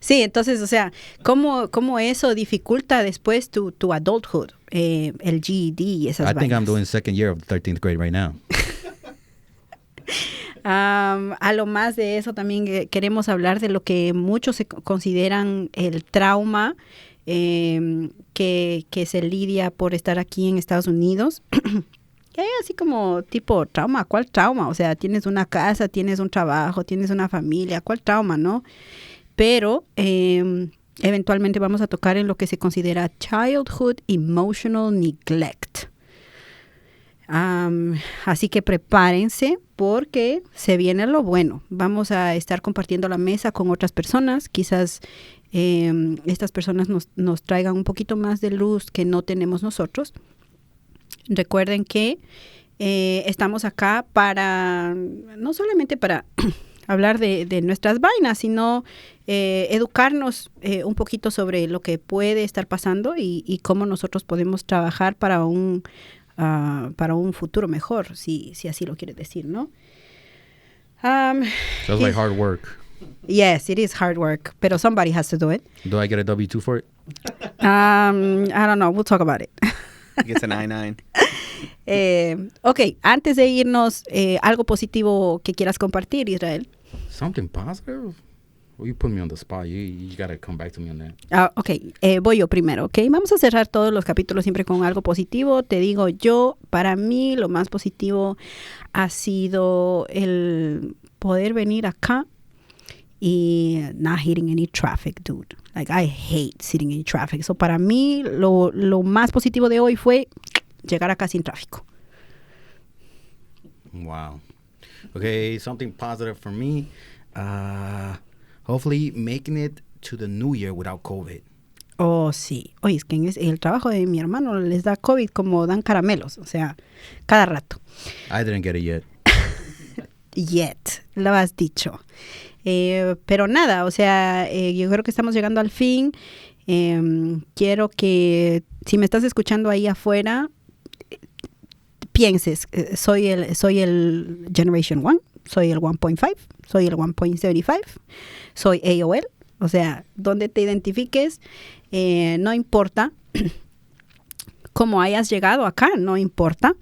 Sí, entonces, o sea, ¿cómo eso dificulta después tu adulthood? El GED y esas vainas. I think I'm doing second year of the 13th grade right now. A lo más de eso también queremos hablar de lo que muchos se consideran el trauma que se lidia por estar aquí en Estados Unidos. Y hay así como tipo trauma. ¿Cuál trauma? O sea, tienes una casa, tienes un trabajo, tienes una familia. ¿Cuál trauma, no? Pero eventualmente vamos a tocar en lo que se considera childhood emotional neglect. Así que prepárense porque se viene lo bueno. Vamos a estar compartiendo la mesa con otras personas. Quizás estas personas nos traigan un poquito más de luz que no tenemos nosotros. Recuerden que estamos acá no solamente para hablar de nuestras vainas, sino educarnos un poquito sobre lo que puede estar pasando y cómo nosotros podemos trabajar para un futuro mejor, si así lo quieres decir, ¿no? Sounds like hard work. Yes, it is hard work, pero somebody has to do it. Do I get a W-2 for it? I don't know. We'll talk about it. Gets an I-9. Ok, antes de irnos, algo positivo que quieras compartir, Israel. Something positive? Well, you put me on the spot. You got to come back to me on that. Ok, voy yo primero, ok. Vamos a cerrar todos los capítulos siempre con algo positivo. Te digo yo, para mí lo más positivo ha sido el poder venir acá y not hitting any traffic, dude. Like, I hate sitting in traffic. So, para mí, lo más positivo de hoy fue llegar acá sin tráfico. Wow. Okay, something positive for me. Hopefully making it to the new year without COVID. Oh, sí. Oye, es que en el trabajo de mi hermano les da COVID como dan caramelos. O sea, cada rato. I didn't get it yet. Yet, lo has dicho. Pero nada, o sea, yo creo que estamos llegando al fin. Quiero que, si me estás escuchando ahí afuera, pienses, soy el Generation 1, soy el 1.5, soy el 1.75, soy AOL. O sea, donde te identifiques, no importa cómo hayas llegado acá, no importa.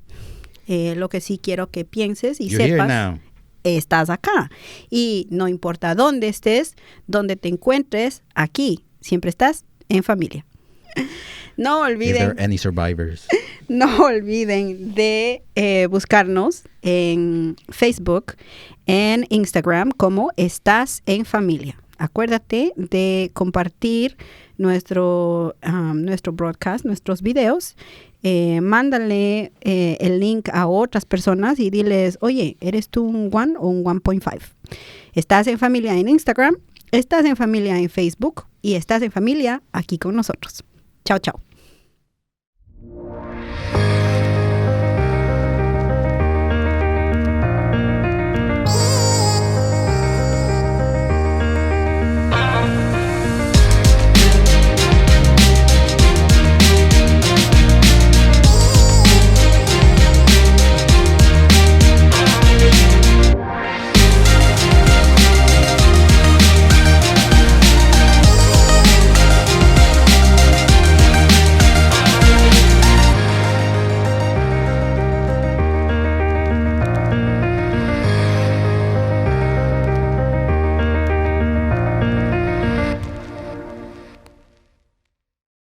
Lo que sí quiero que pienses y You're sepas, estás acá. Y no importa dónde estés, dónde te encuentres, aquí siempre estás en familia. No olviden. If there are any survivors. No olviden de buscarnos en Facebook, en Instagram como Estás en Familia. Acuérdate de compartir nuestro broadcast, nuestros videos. Mándale el link a otras personas y diles, oye, ¿eres tú un 1 o un 1.5? Estás en familia en Instagram, estás en familia en Facebook y estás en familia aquí con nosotros. Chao, chao.